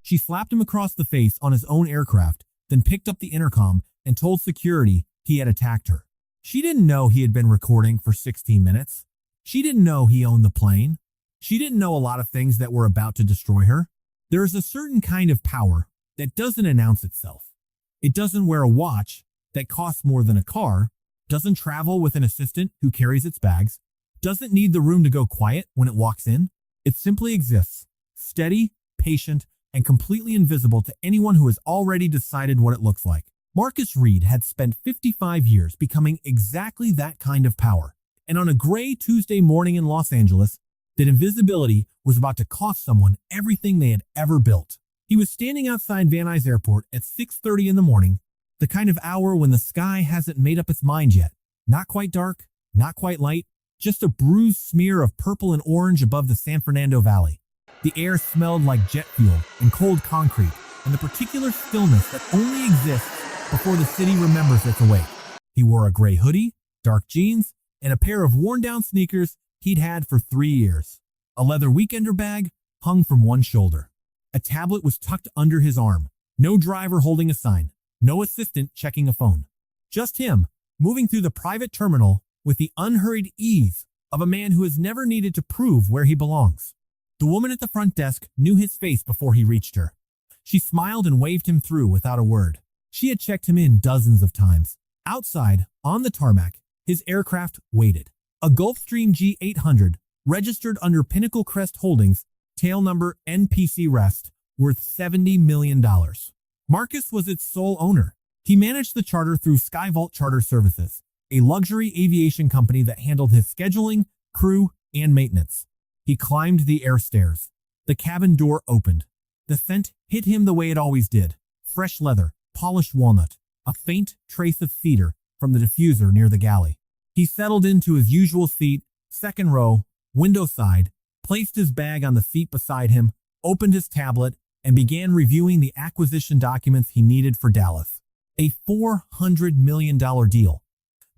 She slapped him across the face on his own aircraft, then picked up the intercom and told security he had attacked her. She didn't know he had been recording for 16 minutes. She didn't know he owned the plane. She didn't know a lot of things that were about to destroy her. There is a certain kind of power that doesn't announce itself. It doesn't wear a watch that costs more than a car, doesn't travel with an assistant who carries its bags, doesn't need the room to go quiet when it walks in. It simply exists, steady, patient, and completely invisible to anyone who has already decided what it looks like. Marcus Reed had spent 55 years becoming exactly that kind of power, and on a gray Tuesday morning in Los Angeles, that invisibility was about to cost someone everything they had ever built. He was standing outside Van Nuys Airport at 6:30 in the morning, the kind of hour when the sky hasn't made up its mind yet. Not quite dark, not quite light, just a bruised smear of purple and orange above the San Fernando Valley. The air smelled like jet fuel and cold concrete, and the particular stillness that only exists before the city remembers it's awake. He wore a gray hoodie, dark jeans, and a pair of worn-down sneakers he'd had for 3 years. A leather weekender bag hung from one shoulder. A tablet was tucked under his arm. No driver holding a sign. No assistant checking a phone. Just him, moving through the private terminal with the unhurried ease of a man who has never needed to prove where he belongs. The woman at the front desk knew his face before he reached her. She smiled and waved him through without a word. She had checked him in dozens of times. Outside, on the tarmac, his aircraft waited. A Gulfstream G800, registered under Pinnacle Crest Holdings, tail number NPC Rest, worth $70 million. Marcus was its sole owner. He managed the charter through Skyvault Charter Services, a luxury aviation company that handled his scheduling, crew, and maintenance. He climbed the air stairs. The cabin door opened. The scent hit him the way it always did. Fresh leather, polished walnut, a faint trace of cedar from the diffuser near the galley. He settled into his usual seat, second row, window side, placed his bag on the seat beside him, opened his tablet, and began reviewing the acquisition documents he needed for Dallas. A $400 million deal.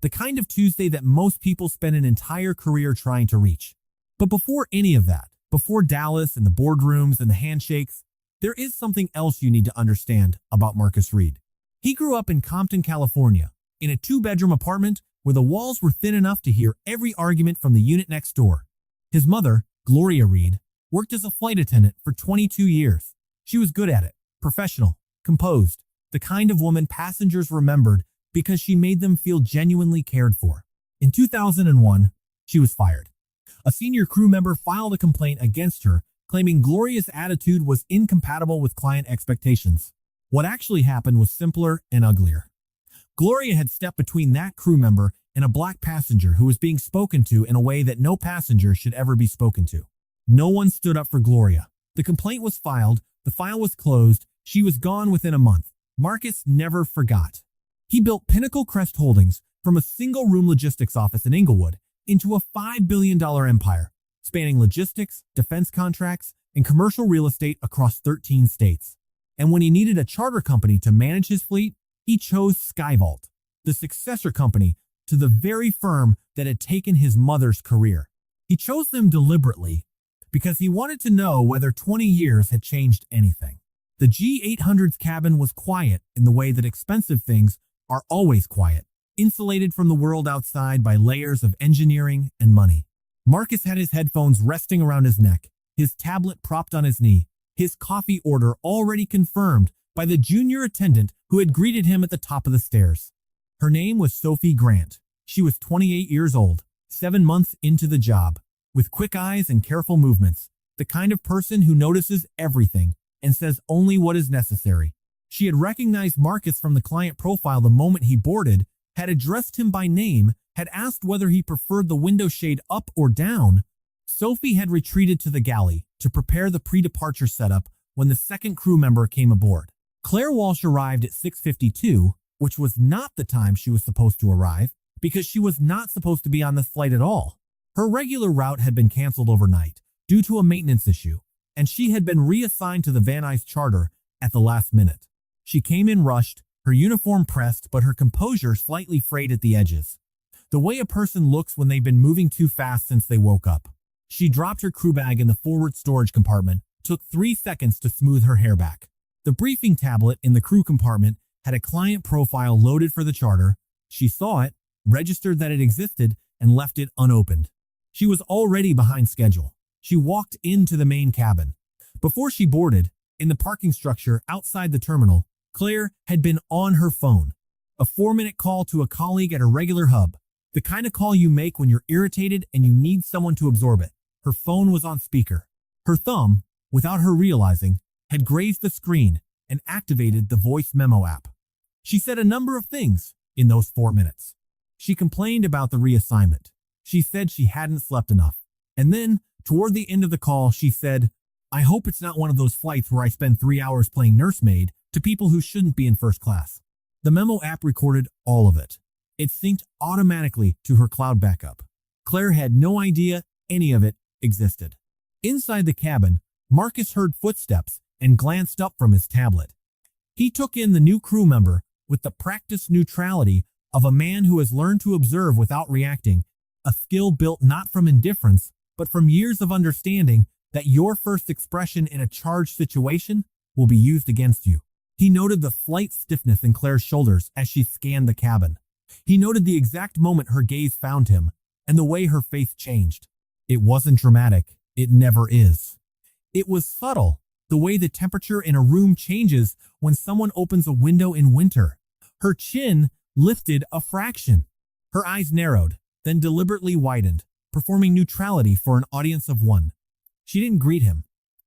The kind of Tuesday that most people spend an entire career trying to reach. But before any of that, before Dallas and the boardrooms and the handshakes, there is something else you need to understand about Marcus Reed. He grew up in Compton, California, in a 2-bedroom apartment where the walls were thin enough to hear every argument from the unit next door. His mother, Gloria Reed, worked as a flight attendant for 22 years. She was good at it, professional, composed, the kind of woman passengers remembered because she made them feel genuinely cared for. In 2001, she was fired. A senior crew member filed a complaint against her, claiming Gloria's attitude was incompatible with client expectations. What actually happened was simpler and uglier. Gloria had stepped between that crew member and a black passenger who was being spoken to in a way that no passenger should ever be spoken to. No one stood up for Gloria. The complaint was filed, the file was closed, she was gone within a month. Marcus never forgot. He built Pinnacle Crest Holdings from a single-room logistics office in Inglewood into a $5 billion empire, spanning logistics, defense contracts, and commercial real estate across 13 states. And when he needed a charter company to manage his fleet, he chose Skyvault, the successor company to the very firm that had taken his mother's career. He chose them deliberately because he wanted to know whether 20 years had changed anything. The G800's cabin was quiet in the way that expensive things are always quiet, insulated from the world outside by layers of engineering and money. Marcus had his headphones resting around his neck, his tablet propped on his knee, his coffee order already confirmed by the junior attendant who had greeted him at the top of the stairs. Her name was Sophie Grant. She was 28 years old, 7 months into the job, with quick eyes and careful movements, the kind of person who notices everything and says only what is necessary. She had recognized Marcus from the client profile the moment he boarded, had addressed him by name, had asked whether he preferred the window shade up or down. Sophie had retreated to the galley to prepare the pre-departure setup when the second crew member came aboard. Claire Walsh arrived at 6:52, which was not the time she was supposed to arrive, because she was not supposed to be on this flight at all. Her regular route had been canceled overnight due to a maintenance issue, and she had been reassigned to the Van Nuys charter at the last minute. She came in rushed, her uniform pressed, but her composure slightly frayed at the edges. The way a person looks when they've been moving too fast since they woke up. She dropped her crew bag in the forward storage compartment, took 3 seconds to smooth her hair back. The briefing tablet in the crew compartment had a client profile loaded for the charter. She saw it, registered that it existed, and left it unopened. She was already behind schedule. She walked into the main cabin. Before she boarded, in the parking structure outside the terminal, Claire had been on her phone. A 4-minute call to a colleague at a regular hub. The kind of call you make when you're irritated and you need someone to absorb it. Her phone was on speaker. Her thumb, without her realizing, had grazed the screen and activated the voice memo app. She said a number of things in those 4 minutes. She complained about the reassignment. She said she hadn't slept enough. And then, toward the end of the call, she said, "I hope it's not one of those flights where I spend 3 hours playing nursemaid to people who shouldn't be in first class." The memo app recorded all of it. It synced automatically to her cloud backup. Claire had no idea any of it existed. Inside the cabin, Marcus heard footsteps and glanced up from his tablet. He took in the new crew member with the practiced neutrality of a man who has learned to observe without reacting, a skill built not from indifference, but from years of understanding that your first expression in a charged situation will be used against you. He noted the slight stiffness in Claire's shoulders as she scanned the cabin. He noted the exact moment her gaze found him and the way her face changed. It wasn't dramatic. It never is. It was subtle, the way the temperature in a room changes when someone opens a window in winter. Her chin lifted a fraction. Her eyes narrowed, then deliberately widened, performing neutrality for an audience of one. She didn't greet him.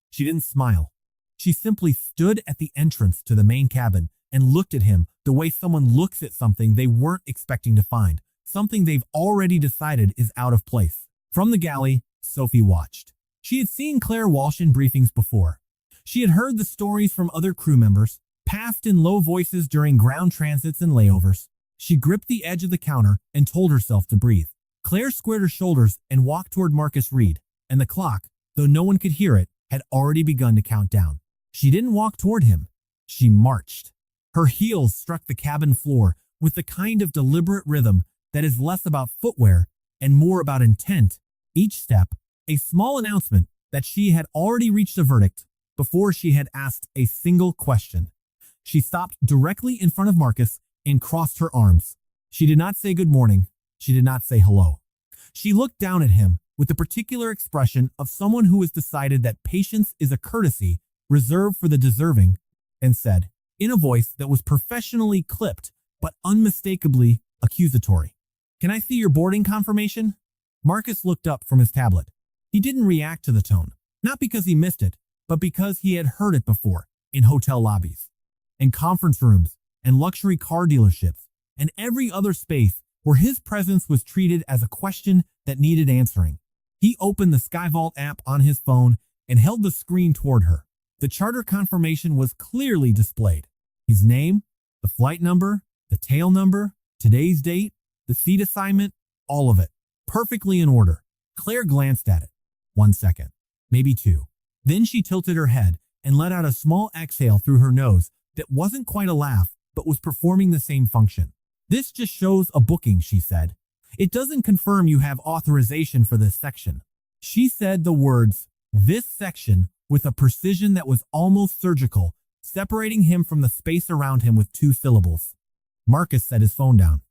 She didn't smile. She simply stood at the entrance to the main cabin and looked at him the way someone looks at something they weren't expecting to find, something they've already decided is out of place. From the galley, Sophie watched. She had seen Claire Walsh in briefings before. She had heard the stories from other crew members, passed in low voices during ground transits and layovers. She gripped the edge of the counter and told herself to breathe. Claire squared her shoulders and walked toward Marcus Reed, and the clock, though no one could hear it, had already begun to count down. She didn't walk toward him. She marched. Her heels struck the cabin floor with the kind of deliberate rhythm that is less about footwear and more about intent. Each step, a small announcement that she had already reached a verdict before she had asked a single question. She stopped directly in front of Marcus and crossed her arms. She did not say good morning. She did not say hello. She looked down at him with the particular expression of someone who has decided that patience is a courtesy reserved for the deserving, and said, in a voice that was professionally clipped but unmistakably accusatory, "Can I see your boarding confirmation?" Marcus looked up from his tablet. He didn't react to the tone, not because he missed it, but because he had heard it before in hotel lobbies, in conference rooms, and luxury car dealerships, and every other space where his presence was treated as a question that needed answering. He opened the SkyVault app on his phone and held the screen toward her. The charter confirmation was clearly displayed. His name, the flight number, the tail number, today's date, the seat assignment, all of it, perfectly in order. Claire glanced at it. 1 second, maybe 2. Then she tilted her head and let out a small exhale through her nose that wasn't quite a laugh, but was performing the same function. "This just shows a booking," she said. "It doesn't confirm you have authorization for this section." She said the words, "this section," with a precision that was almost surgical, separating him from the space around him with 2 syllables. Marcus set his phone down.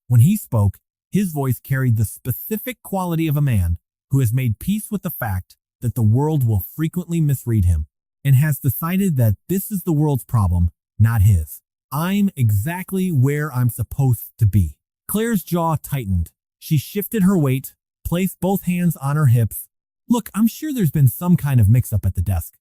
When he spoke, his voice carried the specific quality of a man who has made peace with the fact that the world will frequently misread him, and has decided that this is the world's problem, not his. "I'm exactly where I'm supposed to be." Claire's jaw tightened. She shifted her weight, placed both hands on her hips. "Look, I'm sure there's been some kind of mix-up at the desk.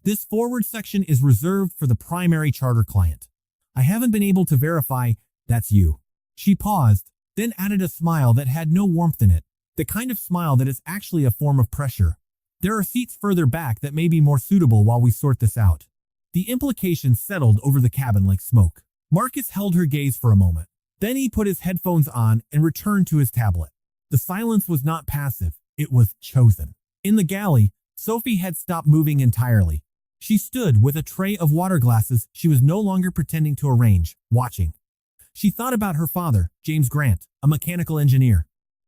This forward section is reserved for the primary charter client. I haven't been able to verify that's you." She paused, then added a smile that had no warmth in it, the kind of smile that is actually a form of pressure. "There are seats further back that may be more suitable while we sort this out." The implication settled over the cabin like smoke. Marcus held her gaze for a moment. Then he put his headphones on and returned to his tablet. The silence was not passive. It was chosen. In the galley, Sophie had stopped moving entirely. She stood with a tray of water glasses she was no longer pretending to arrange, watching. She thought about her father, James Grant, a mechanical engineer,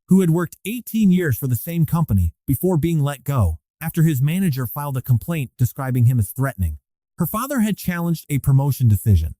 who had worked 18 years for the same company before being let go, after his manager filed a complaint describing him as threatening. Her father had challenged a promotion decision.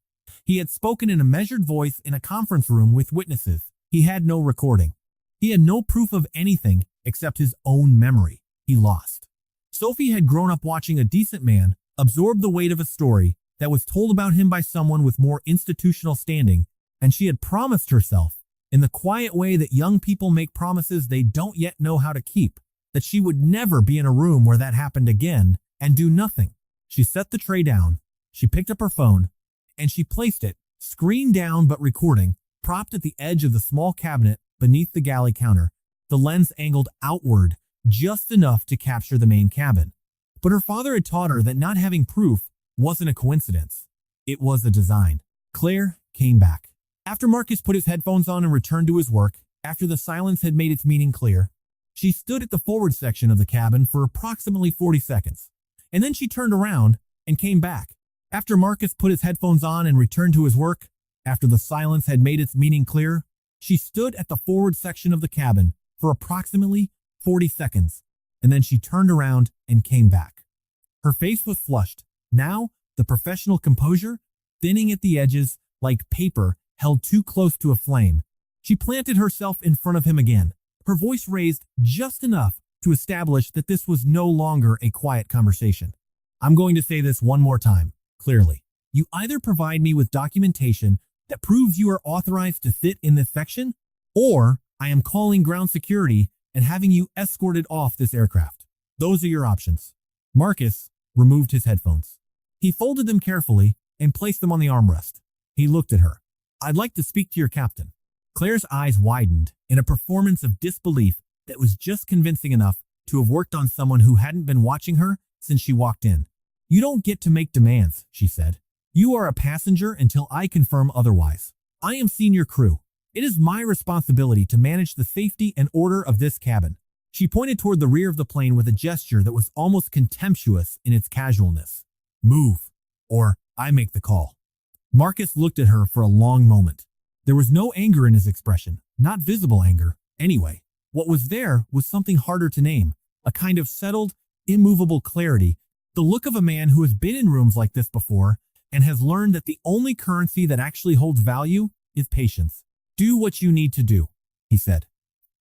He had spoken in a measured voice in a conference room with witnesses. He had no recording. He had no proof of anything except his own memory. He lost. Sophie had grown up watching a decent man absorb the weight of a story that was told about him by someone with more institutional standing, and she had promised herself, in the quiet way that young people make promises they don't yet know how to keep, that she would never be in a room where that happened again and do nothing. She set the tray down, she picked up her phone, and she placed it, screen down but recording, propped at the edge of the small cabinet beneath the galley counter, the lens angled outward just enough to capture the main cabin. But her father had taught her that not having proof wasn't a coincidence. It was a design. Claire came back. After Marcus put his headphones on and returned to his work, after the silence had made its meaning clear, she stood at the forward section of the cabin for approximately 40 seconds, and then she turned around and came back. After Marcus put his headphones on and returned to his work, after the silence had made its meaning clear, she stood at the forward section of the cabin for approximately 40 seconds, and then she turned around and came back. Her face was flushed. Now, the professional composure, thinning at the edges like paper held too close to a flame. She planted herself in front of him again, her voice raised just enough to establish that this was no longer a quiet conversation. I'm going to say this one more time, clearly. You either provide me with documentation that proves you are authorized to sit in this section, or I am calling ground security and having you escorted off this aircraft. Those are your options. Marcus removed his headphones. He folded them carefully and placed them on the armrest. He looked at her. I'd like to speak to your captain. Claire's eyes widened in a performance of disbelief that was just convincing enough to have worked on someone who hadn't been watching her since she walked in. You don't get to make demands, she said. You are a passenger until I confirm otherwise. I am senior crew. It is my responsibility to manage the safety and order of this cabin. She pointed toward the rear of the plane with a gesture that was almost contemptuous in its casualness. Move, or I make the call. Marcus looked at her for a long moment. There was no anger in his expression, not visible anger, anyway. What was there was something harder to name, a kind of settled, immovable clarity, the look of a man who has been in rooms like this before and has learned that the only currency that actually holds value is patience. Do what you need to do, he said.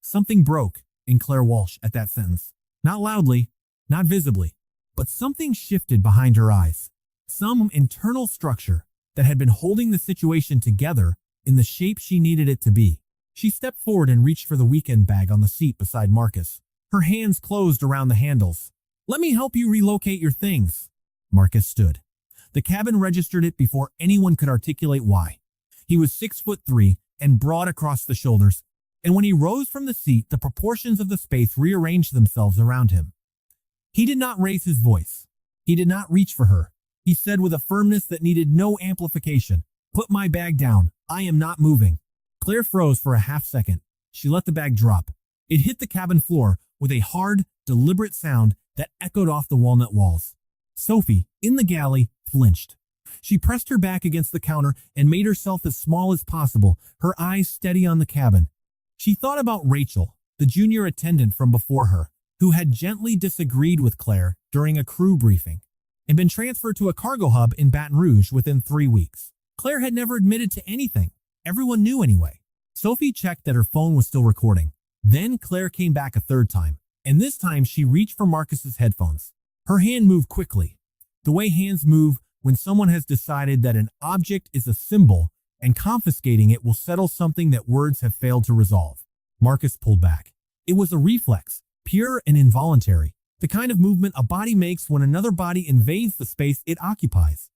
Something broke in Claire Walsh at that sentence. Not loudly, not visibly, but something shifted behind her eyes. Some internal structure that had been holding the situation together in the shape she needed it to be. She stepped forward and reached for the weekend bag on the seat beside Marcus. Her hands closed around the handles. Let me help you relocate your things. Marcus stood. The cabin registered it before anyone could articulate why. He was 6'3" and broad across the shoulders, and when he rose from the seat, the proportions of the space rearranged themselves around him. He did not raise his voice. He did not reach for her. He said with a firmness that needed no amplification, "Put my bag down. I am not moving." Claire froze for a half second. She let the bag drop. It hit the cabin floor with a hard, deliberate sound that echoed off the walnut walls. Sophie, in the galley, flinched. She pressed her back against the counter and made herself as small as possible, her eyes steady on the cabin. She thought about Rachel, the junior attendant from before her, who had gently disagreed with Claire during a crew briefing and been transferred to a cargo hub in Baton Rouge within 3 weeks. Claire had never admitted to anything. Everyone knew anyway. Sophie checked that her phone was still recording. Then Claire came back a third time, and this time she reached for Marcus's headphones. Her hand moved quickly, the way hands move when someone has decided that an object is a symbol and confiscating it will settle something that words have failed to resolve. Marcus pulled back. It was a reflex, pure and involuntary, the kind of movement a body makes when another body invades the space it occupies.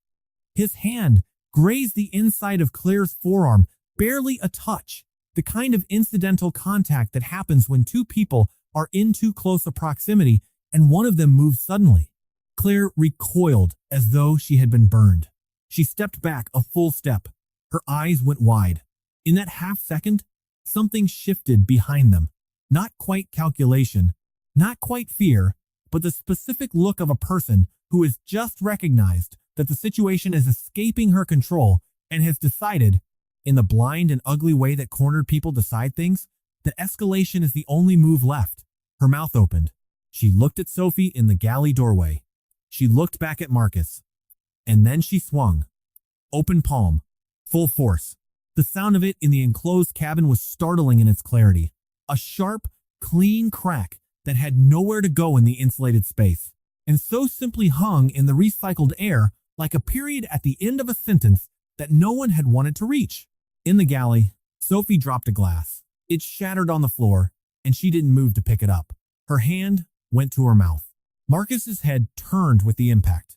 His hand grazed the inside of Claire's forearm, barely a touch, the kind of incidental contact that happens when two people are in too close a proximity and one of them moves suddenly. Claire recoiled as though she had been burned. She stepped back a full step. Her eyes went wide. In that half second, something shifted behind them. Not quite calculation, not quite fear, but the specific look of a person who has just recognized that the situation is escaping her control and has decided, in the blind and ugly way that cornered people decide things, that escalation is the only move left. Her mouth opened. She looked at Sophie in the galley doorway. She looked back at Marcus. And then she swung. Open palm. Full force. The sound of it in the enclosed cabin was startling in its clarity. A sharp, clean crack that had nowhere to go in the insulated space, and so simply hung in the recycled air like a period at the end of a sentence that no one had wanted to reach. In the galley, Sophie dropped a glass. It shattered on the floor, and she didn't move to pick it up. Her hand went to her mouth. Marcus's head turned with the impact.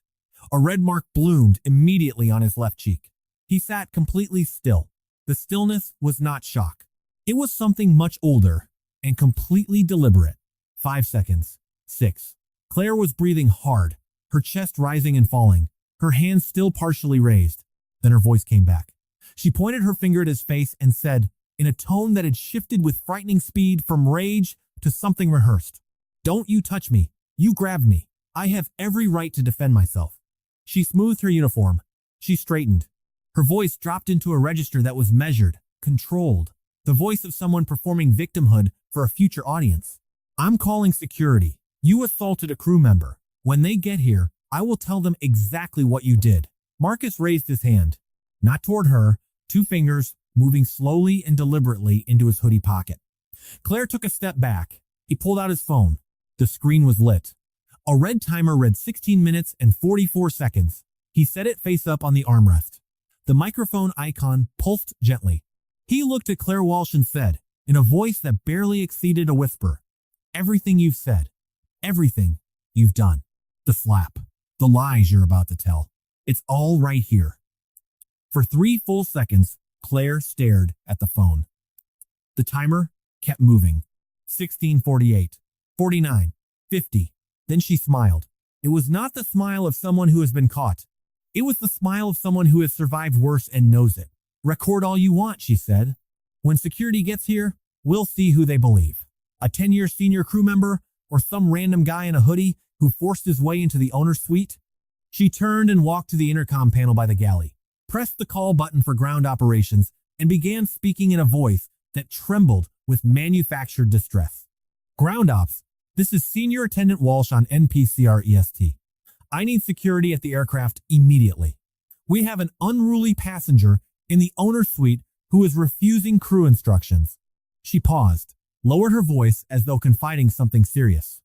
A red mark bloomed immediately on his left cheek. He sat completely still. The stillness was not shock. It was something much older and completely deliberate. 5 seconds. 6. Claire was breathing hard, her chest rising and falling, her hands still partially raised. Then her voice came back. She pointed her finger at his face and said, in a tone that had shifted with frightening speed from rage to something rehearsed, "Don't you touch me. You grabbed me. I have every right to defend myself." She smoothed her uniform. She straightened. Her voice dropped into a register that was measured, controlled, the voice of someone performing victimhood for a future audience. "I'm calling security. You assaulted a crew member. When they get here, I will tell them exactly what you did." Marcus raised his hand, not toward her, 2 fingers moving slowly and deliberately into his hoodie pocket. Claire took a step back. He pulled out his phone. The screen was lit. A red timer read 16 minutes and 44 seconds. He set it face up on the armrest. The microphone icon pulsed gently. He looked at Claire Walsh and said, in a voice that barely exceeded a whisper, "Everything you've said, everything you've done, the slap, the lies you're about to tell, it's all right here." For 3 full seconds, Claire stared at the phone. The timer kept moving. 16:48, 49, 50. Then she smiled. It was not the smile of someone who has been caught. It was the smile of someone who has survived worse and knows it. "Record all you want," she said. "When security gets here, we'll see who they believe. A 10-year senior crew member or some random guy in a hoodie who forced his way into the owner's suite?" She turned and walked to the intercom panel by the galley, pressed the call button for ground operations, and began speaking in a voice that trembled with manufactured distress. "Ground ops, this is Senior Attendant Walsh on NPCREST. I need security at the aircraft immediately. We have an unruly passenger in the owner's suite who is refusing crew instructions." She paused, lowered her voice as though confiding something serious.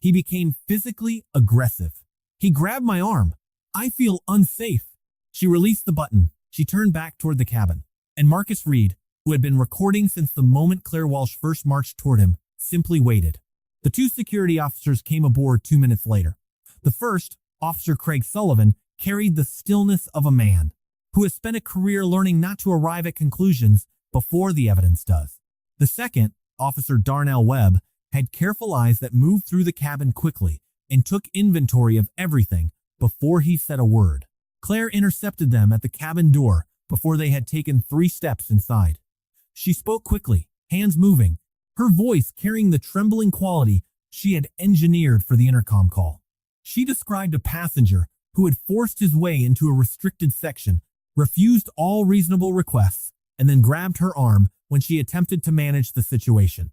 "He became physically aggressive. He grabbed my arm. I feel unsafe." She released the button. She turned back toward the cabin. And Marcus Reed, who had been recording since the moment Claire Walsh first marched toward him, simply waited. The 2 security officers came aboard 2 minutes later. The first, Officer Craig Sullivan, carried the stillness of a man who has spent a career learning not to arrive at conclusions before the evidence does. The second, Officer Darnell Webb, had careful eyes that moved through the cabin quickly and took inventory of everything before he said a word. Claire intercepted them at the cabin door before they had taken 3 steps inside. She spoke quickly, hands moving, her voice carrying the trembling quality she had engineered for the intercom call. She described a passenger who had forced his way into a restricted section, refused all reasonable requests, and then grabbed her arm when she attempted to manage the situation.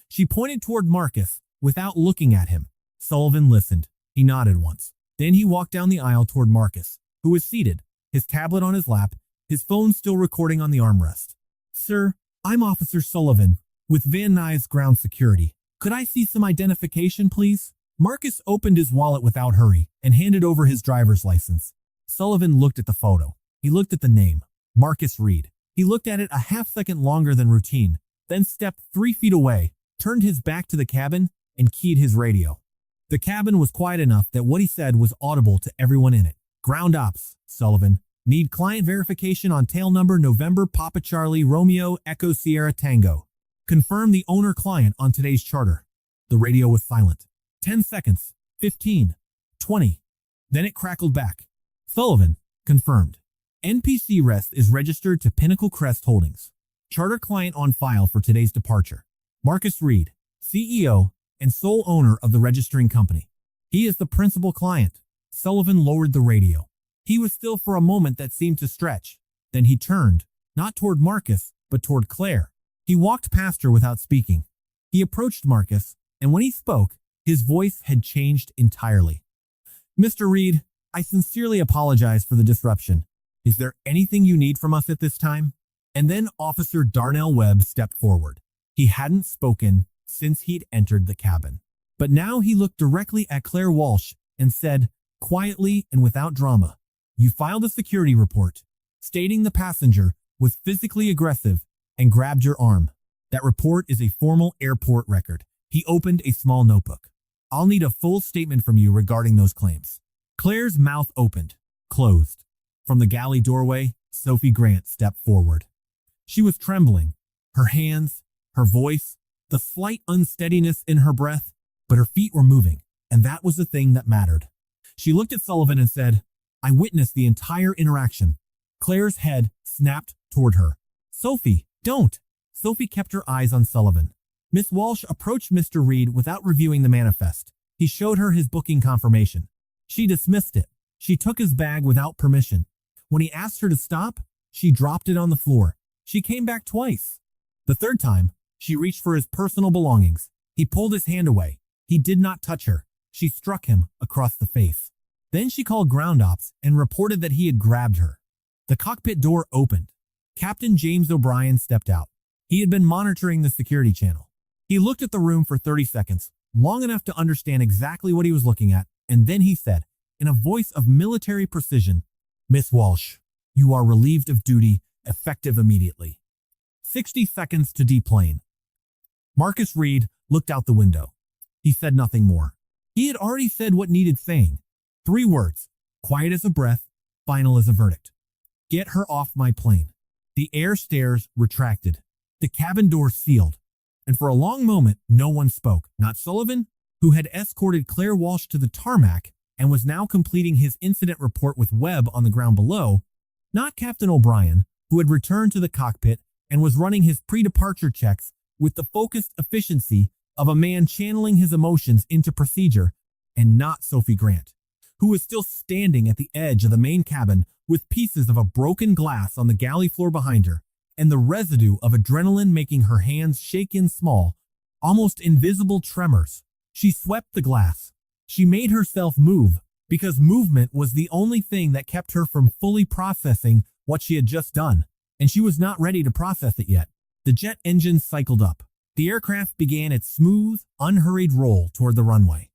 She pointed toward Marcus without looking at him. Sullivan listened. He nodded once. Then he walked down the aisle toward Marcus, who was seated, his tablet on his lap, his phone still recording on the armrest. "Sir, I'm Officer Sullivan, with Van Nuys Ground Security. Could I see some identification, please?" Marcus opened his wallet without hurry and handed over his driver's license. Sullivan looked at the photo. He looked at the name, Marcus Reed. He looked at it a half-second longer than routine, then stepped 3 feet away, turned his back to the cabin, and keyed his radio. The cabin was quiet enough that what he said was audible to everyone in it. "Ground ops, Sullivan. Need client verification on tail number November Papa Charlie Romeo Echo Sierra Tango. Confirm the owner-client on today's charter." The radio was silent. 10 seconds. 15. 20. Then it crackled back. "Sullivan, confirmed. NPC Rest is registered to Pinnacle Crest Holdings. Charter client on file for today's departure. Marcus Reed, CEO and sole owner of the registering company. He is the principal client." Sullivan lowered the radio. He was still for a moment that seemed to stretch. Then he turned, not toward Marcus, but toward Claire. He walked past her without speaking. He approached Marcus, and when he spoke, His voice had changed entirely. "Mr. Reed, I sincerely apologize for the disruption. Is there anything you need from us at this time?" And then Officer Darnell Webb stepped forward. He hadn't spoken since he'd entered the cabin. But now he looked directly at Claire Walsh and said, quietly and without drama, "You filed a security report stating the passenger was physically aggressive and grabbed your arm. That report is a formal airport record." He opened a small notebook. "I'll need a full statement from you regarding those claims." Claire's mouth opened, closed. From the galley doorway, Sophie Grant stepped forward. She was trembling, her hands, her voice, the slight unsteadiness in her breath, but her feet were moving, and that was the thing that mattered. She looked at Sullivan and said, "I witnessed the entire interaction." Claire's head snapped toward her. "Sophie, don't!" Sophie kept her eyes on Sullivan. Miss Walsh approached Mr. Reed without reviewing the manifest. He showed her his booking confirmation. She dismissed it. She took his bag without permission. When he asked her to stop, she dropped it on the floor. She came back twice. The third time, she reached for his personal belongings. He pulled his hand away. He did not touch her. She struck him across the face. Then she called ground ops and reported that he had grabbed her. The cockpit door opened. Captain James O'Brien stepped out. He had been monitoring the security channel. He looked at the room for 30 seconds, long enough to understand exactly what he was looking at, and then he said, in a voice of military precision, "Miss Walsh, you are relieved of duty, effective immediately. 60 seconds to deplane." Marcus Reed looked out the window. He said nothing more. He had already said what needed saying. 3 words, quiet as a breath, final as a verdict. "Get her off my plane." The air stairs retracted. The cabin door sealed. And for a long moment, no one spoke. Not Sullivan, who had escorted Claire Walsh to the tarmac and was now completing his incident report with Webb on the ground below. Not Captain O'Brien, who had returned to the cockpit and was running his pre-departure checks with the focused efficiency of a man channeling his emotions into procedure. And not Sophie Grant, who was still standing at the edge of the main cabin with pieces of a broken glass on the galley floor behind her, and the residue of adrenaline making her hands shake in small, almost invisible tremors. She swept the glass. She made herself move, because movement was the only thing that kept her from fully processing what she had just done, and she was not ready to process it yet. The jet engines cycled up. The aircraft began its smooth, unhurried roll toward the runway.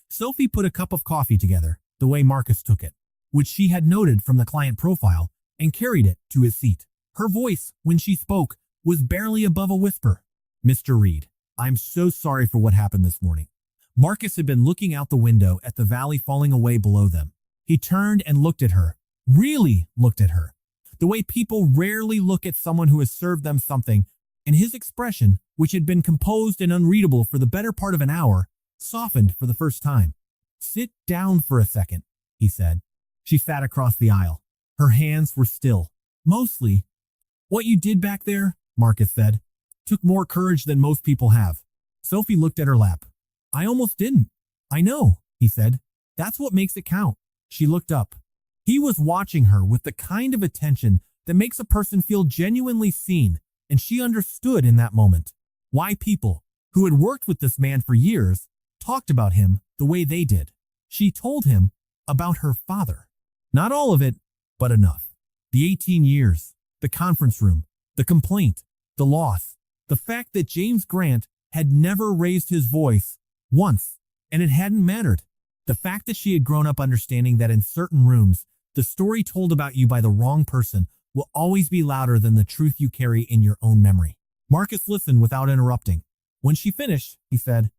Sophie put a cup of coffee together, the way Marcus took it, which she had noted from the client profile, and carried it to his seat. Her voice, when she spoke, was barely above a whisper. "Mr. Reed, I'm so sorry for what happened this morning." Marcus had been looking out the window at the valley falling away below them. He turned and looked at her, really looked at her, the way people rarely look at someone who has served them something, and his expression, which had been composed and unreadable for the better part of an hour, softened for the first time. "Sit down for a second," he said. She sat across the aisle. Her hands were still. "Mostly, what you did back there," Marcus said, "took more courage than most people have." Sophie looked at her lap. "I almost didn't." "I know," he said. "That's what makes it count." She looked up. He was watching her with the kind of attention that makes a person feel genuinely seen, and she understood in that moment why people who had worked with this man for years talked about him the way they did. She told him about her father. Not all of it, but enough. The 18 years, the conference room, the complaint, the loss, the fact that James Grant had never raised his voice once, and it hadn't mattered. The fact that she had grown up understanding that in certain rooms, the story told about you by the wrong person will always be louder than the truth you carry in your own memory. Marcus listened without interrupting. When she finished, he said,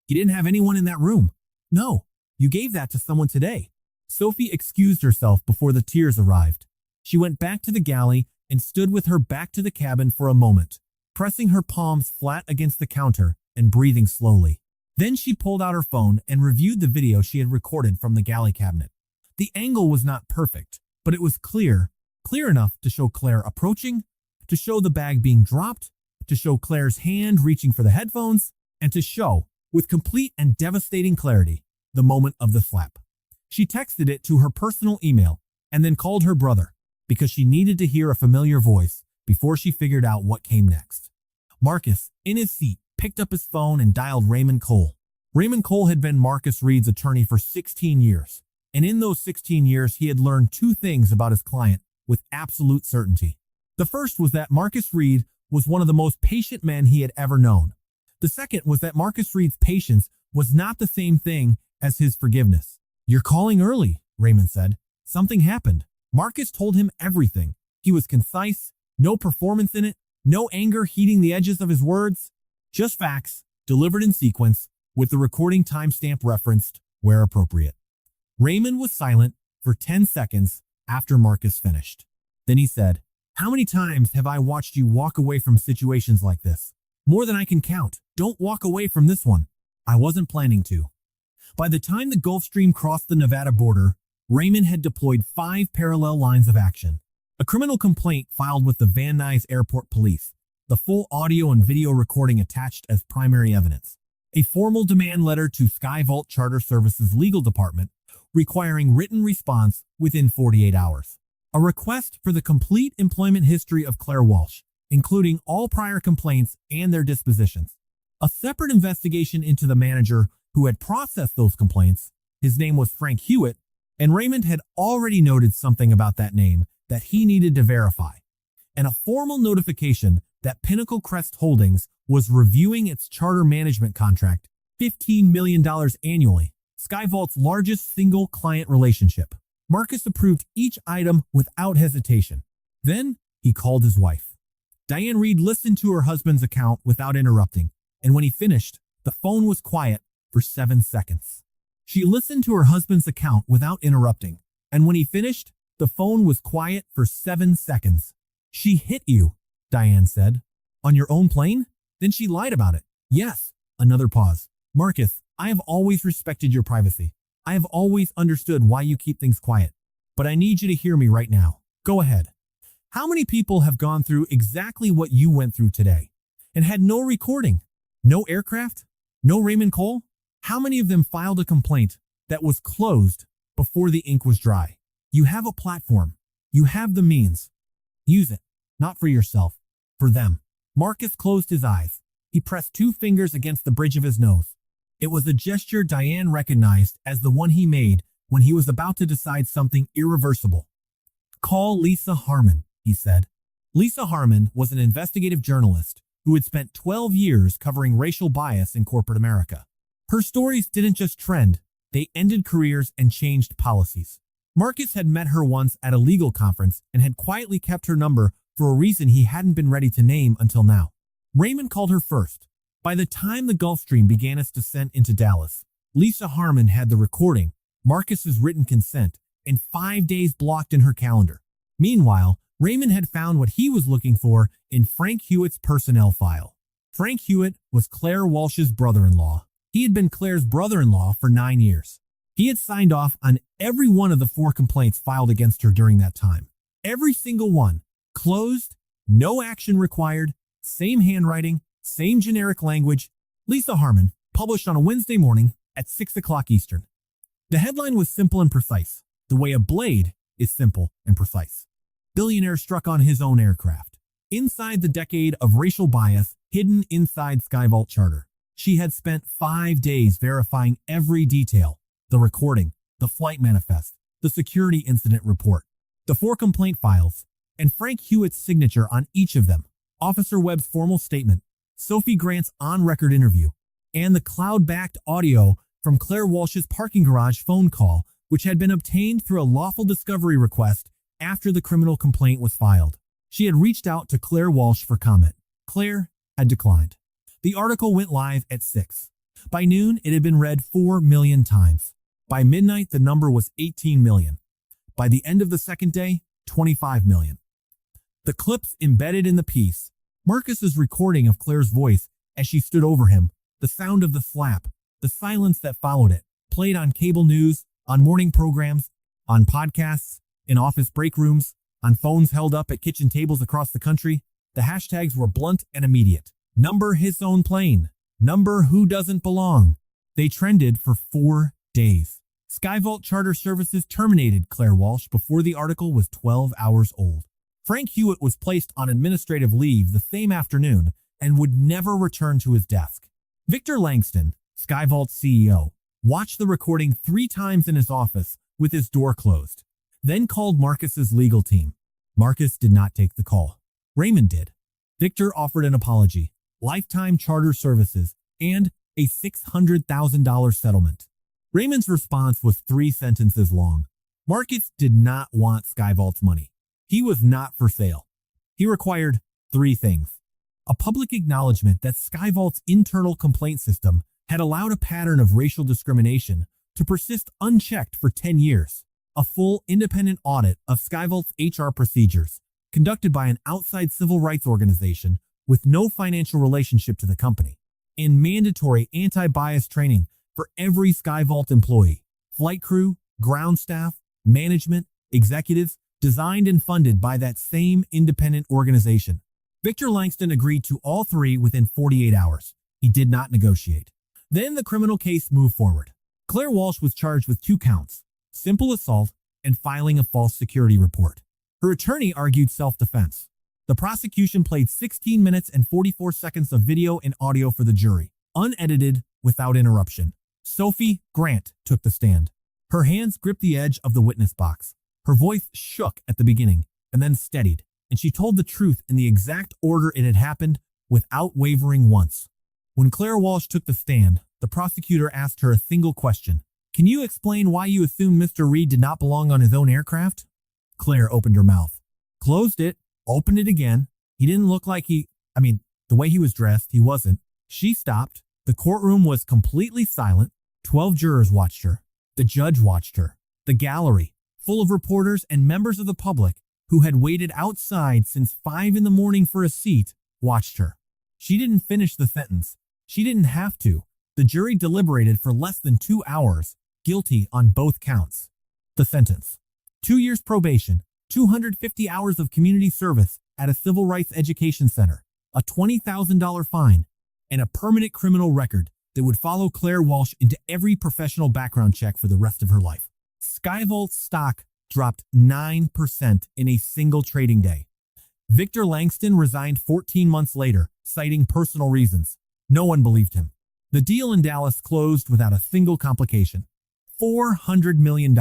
"You didn't have anyone in that room." "No, you gave that to someone today." Sophie excused herself before the tears arrived. She went back to the galley and stood with her back to the cabin for a moment, pressing her palms flat against the counter and breathing slowly. Then she pulled out her phone and reviewed the video she had recorded from the galley cabinet. The angle was not perfect, but it was clear enough to show Claire approaching, to show the bag being dropped, to show Claire's hand reaching for the headphones, and to show, with complete and devastating clarity, the moment of the slap. She texted it to her personal email and then called her brother because she needed to hear a familiar voice before she figured out what came next. Marcus, in his seat, picked up his phone and dialed Raymond Cole. Raymond Cole had been Marcus Reed's attorney for 16 years, and in those 16 years he had learned two things about his client with absolute certainty. The first was that Marcus Reed was one of the most patient men he had ever known. The second was that Marcus Reed's patience was not the same thing as his forgiveness. "You're calling early," Raymond said. "Something happened." Marcus told him everything. He was concise, no performance in it, no anger heating the edges of his words, just facts, delivered in sequence, with the recording timestamp referenced where appropriate. Raymond was silent for 10 seconds after Marcus finished. Then he said, "How many times have I watched you walk away from situations like this? More than I can count. Don't walk away from this one." "I wasn't planning to." By the time the Gulf Stream crossed the Nevada border, Raymond had deployed 5 parallel lines of action. A criminal complaint filed with the Van Nuys Airport Police, the full audio and video recording attached as primary evidence. A formal demand letter to SkyVault Charter Services Legal Department requiring written response within 48 hours. A request for the complete employment history of Claire Walsh, including all prior complaints and their dispositions. A separate investigation into the manager who had processed those complaints. His name was Frank Hewitt, and Raymond had already noted something about that name that he needed to verify. And a formal notification that Pinnacle Crest Holdings was reviewing its charter management contract, $15 million annually, SkyVault's largest single client relationship. Marcus approved each item without hesitation. Then he called his wife. Diane Reed listened to her husband's account without interrupting, and when he finished, the phone was quiet for 7 seconds. She listened to her husband's account without interrupting, and when he finished, the phone was quiet for 7 seconds. "She hit you," Diane said. "On your own plane?" "Then she lied about it." "Yes." Another pause. "Marcus, I have always respected your privacy. I have always understood why you keep things quiet. But I need you to hear me right now. Go ahead. How many people have gone through exactly what you went through today and had no recording, no aircraft, no Raymond Cole? How many of them filed a complaint that was closed before the ink was dry? You have a platform. You have the means. Use it, not for yourself, for them." Marcus closed his eyes. He pressed 2 fingers against the bridge of his nose. It was a gesture Diane recognized as the one he made when he was about to decide something irreversible. "Call Lisa Harmon," he said. Lisa Harmon was an investigative journalist who had spent 12 years covering racial bias in corporate America. Her stories didn't just trend, they ended careers and changed policies. Marcus had met her once at a legal conference and had quietly kept her number for a reason he hadn't been ready to name until now. Raymond called her first. By the time the Gulf Stream began its descent into Dallas, Lisa Harmon had the recording, Marcus's written consent, and 5 days blocked in her calendar. Meanwhile, Raymond had found what he was looking for in Frank Hewitt's personnel file. Frank Hewitt was Claire Walsh's brother-in-law. He had been Claire's brother-in-law for 9 years. He had signed off on every one of the 4 complaints filed against her during that time. Every single one. Closed, no action required, same handwriting, same generic language. Lisa Harmon, published on a Wednesday morning at 6 o'clock Eastern. The headline was simple and precise, the way a blade is simple and precise. Billionaire struck on his own aircraft. Inside the decade of racial bias hidden inside SkyVault Charter. She had spent 5 days verifying every detail. The recording, the flight manifest, the security incident report, the 4 complaint files, and Frank Hewitt's signature on each of them, Officer Webb's formal statement, Sophie Grant's on-record interview, and the cloud-backed audio from Claire Walsh's parking garage phone call, which had been obtained through a lawful discovery request after the criminal complaint was filed. She had reached out to Claire Walsh for comment. Claire had declined. The article went live at 6. By noon, it had been read 4 million times. By midnight, the number was 18 million. By the end of the second day, 25 million. The clips embedded in the piece, Marcus's recording of Claire's voice as she stood over him, the sound of the slap, the silence that followed it, played on cable news, on morning programs, on podcasts, in office break rooms, on phones held up at kitchen tables across the country. The hashtags were blunt and immediate. Number his own plane. Number who doesn't belong. They trended for 4 days. SkyVault Charter Services terminated Claire Walsh before the article was 12 hours old. Frank Hewitt was placed on administrative leave the same afternoon and would never return to his desk. Victor Langston, Skyvault's CEO watched the recording 3 times in his office with his door closed, then called Marcus's legal team. Marcus did not take the call. Raymond did. Victor offered an apology, lifetime charter services, and a $600,000 settlement. Raymond's response was 3 sentences long. Marcus did not want Skyvault's money. He was not for sale. He required 3 things. A public acknowledgement that Skyvault's internal complaint system had allowed a pattern of racial discrimination to persist unchecked for 10 years. A full independent audit of Skyvault's HR procedures, conducted by an outside civil rights organization with no financial relationship to the company. And mandatory anti-bias training for every Skyvault employee, flight crew, ground staff, management, executives, designed and funded by that same independent organization. Victor Langston agreed to all 3 within 48 hours. He did not negotiate. Then the criminal case moved forward. Claire Walsh was charged with 2 counts, simple assault and filing a false security report. Her attorney argued self-defense. The prosecution played 16 minutes and 44 seconds of video and audio for the jury, unedited, without interruption. Sophie Grant took the stand. Her hands gripped the edge of the witness box. Her voice shook at the beginning and then steadied, and she told the truth in the exact order it had happened without wavering once. When Claire Walsh took the stand, the prosecutor asked her a single question. "Can you explain why you assumed Mr. Reed did not belong on his own aircraft?" Claire opened her mouth, closed it, opened it again. He didn't look like the way he was dressed, he wasn't. She stopped. The courtroom was completely silent. 12 jurors watched her. The judge watched her. The gallery, full of reporters and members of the public who had waited outside since 5 in the morning for a seat, watched her. She didn't finish the sentence. She didn't have to. The jury deliberated for less than 2 hours, guilty on both counts. The sentence: 2 years probation, 250 hours of community service at a civil rights education center, a $20,000 fine, and a permanent criminal record that would follow Claire Walsh into every professional background check for the rest of her life. Skyvault's stock dropped 9% in a single trading day. Victor Langston resigned 14 months later, citing personal reasons. No one believed him. The deal in Dallas closed without a single complication. $400 million.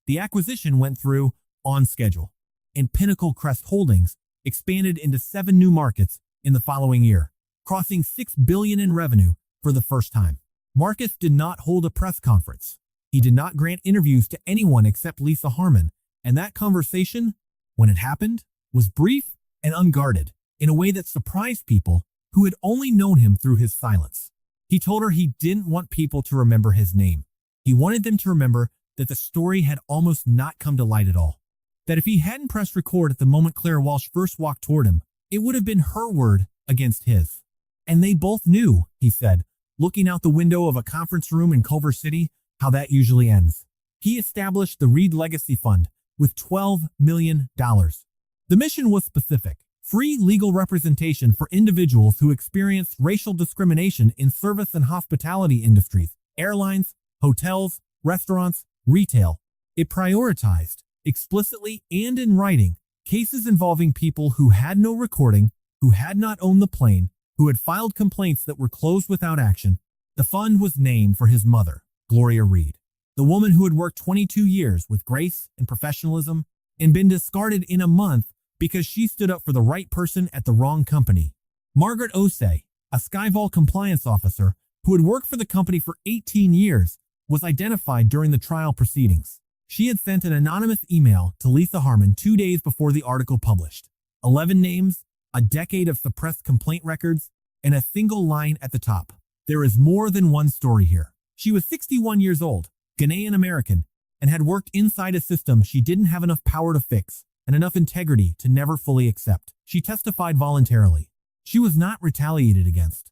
The acquisition went through on schedule, and Pinnacle Crest Holdings expanded into 7 new markets in the following year, crossing $6 billion in revenue for the first time. Marcus did not hold a press conference. He did not grant interviews to anyone except Lisa Harmon, and that conversation, when it happened, was brief and unguarded in a way that surprised people who had only known him through his silence. He told her he didn't want people to remember his name. He wanted them to remember that the story had almost not come to light at all. That if he hadn't pressed record at the moment Claire Walsh first walked toward him, it would have been her word against his. And they both knew, he said, looking out the window of a conference room in Culver City, how that usually ends. He established the Reed Legacy Fund with $12 million. The mission was specific: free legal representation for individuals who experienced racial discrimination in service and hospitality industries, airlines, hotels, restaurants, retail. It prioritized, explicitly and in writing, cases involving people who had no recording, who had not owned the plane, who had filed complaints that were closed without action. The fund was named for his mother, Gloria Reed, the woman who had worked 22 years with grace and professionalism and been discarded in a month because she stood up for the right person at the wrong company. Margaret Osei, a Skyvault compliance officer who had worked for the company for 18 years, was identified during the trial proceedings. She had sent an anonymous email to Lisa Harmon 2 days before the article published. 11 names, a decade of suppressed complaint records, and a single line at the top: "There is more than one story here." She was 61 years old, Ghanaian American, and had worked inside a system she didn't have enough power to fix and enough integrity to never fully accept. She testified voluntarily. She was not retaliated against.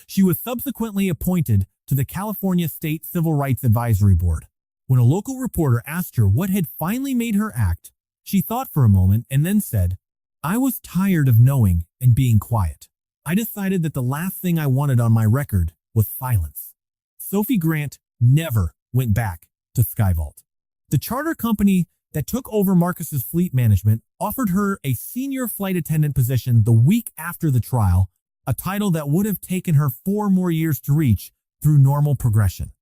She was subsequently appointed to the California State Civil Rights Advisory Board. When a local reporter asked her what had finally made her act, she thought for a moment and then said, "I was tired of knowing and being quiet. I decided that the last thing I wanted on my record was silence." Sophie Grant never went back to Skyvault. The charter company that took over Marcus's fleet management offered her a senior flight attendant position the week after the trial, a title that would have taken her 4 more years to reach through normal progression.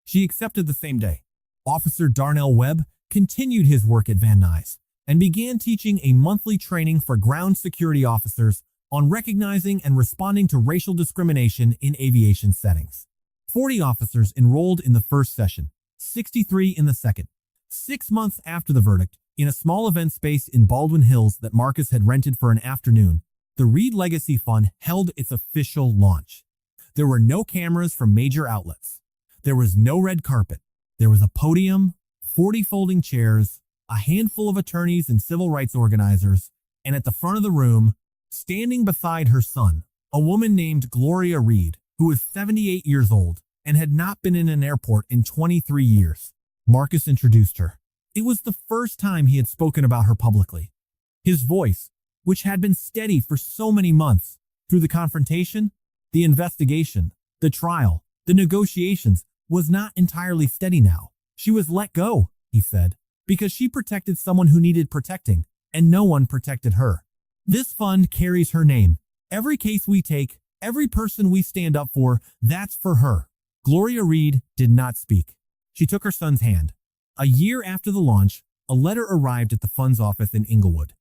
She accepted the same day. Officer Darnell Webb continued his work at Van Nuys and began teaching a monthly training for ground security officers on recognizing and responding to racial discrimination in aviation settings. 40 officers enrolled in the first session, 63 in the second. 6 months after the verdict, in a small event space in Baldwin Hills that Marcus had rented for an afternoon, the Reed Legacy Fund held its official launch. There were no cameras from major outlets. There was no red carpet. There was a podium, 40 folding chairs, a handful of attorneys and civil rights organizers, and at the front of the room, standing beside her son, a woman named Gloria Reed, who was 78 years old and had not been in an airport in 23 years. Marcus introduced her. It was the first time he had spoken about her publicly. His voice, which had been steady for so many months, through the confrontation, the investigation, the trial, the negotiations, was not entirely steady now. She was let go, he said, because she protected someone who needed protecting, and no one protected her. This fund carries her name. Every case we take, every person we stand up for, that's for her. Gloria Reed did not speak. She took her son's hand. A year after the launch, a letter arrived at the fund's office in Inglewood.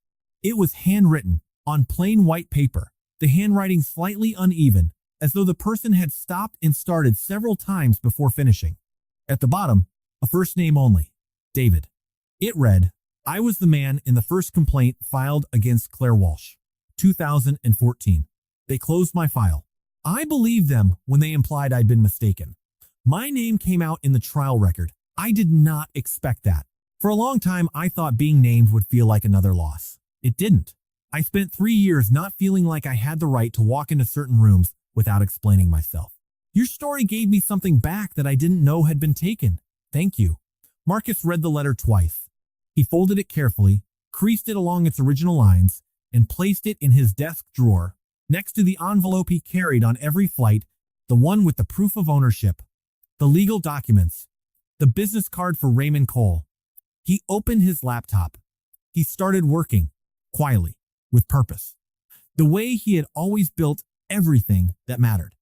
It was handwritten, on plain white paper, the handwriting slightly uneven, as though the person had stopped and started several times before finishing. At the bottom, a first name only, David. It read, "I was the man in the first complaint filed against Claire Walsh, 2014. They closed my file. I believed them when they implied I'd been mistaken. My name came out in the trial record. I did not expect that. For a long time, I thought being named would feel like another loss. It didn't. I spent 3 years not feeling like I had the right to walk into certain rooms without explaining myself. Your story gave me something back that I didn't know had been taken. Thank you." Marcus read the letter twice. He folded it carefully, creased it along its original lines, and placed it in his desk drawer, next to the envelope he carried on every flight, the one with the proof of ownership, the legal documents, the business card for Raymond Cole. He opened his laptop. He started working, quietly, with purpose, the way he had always built everything that mattered.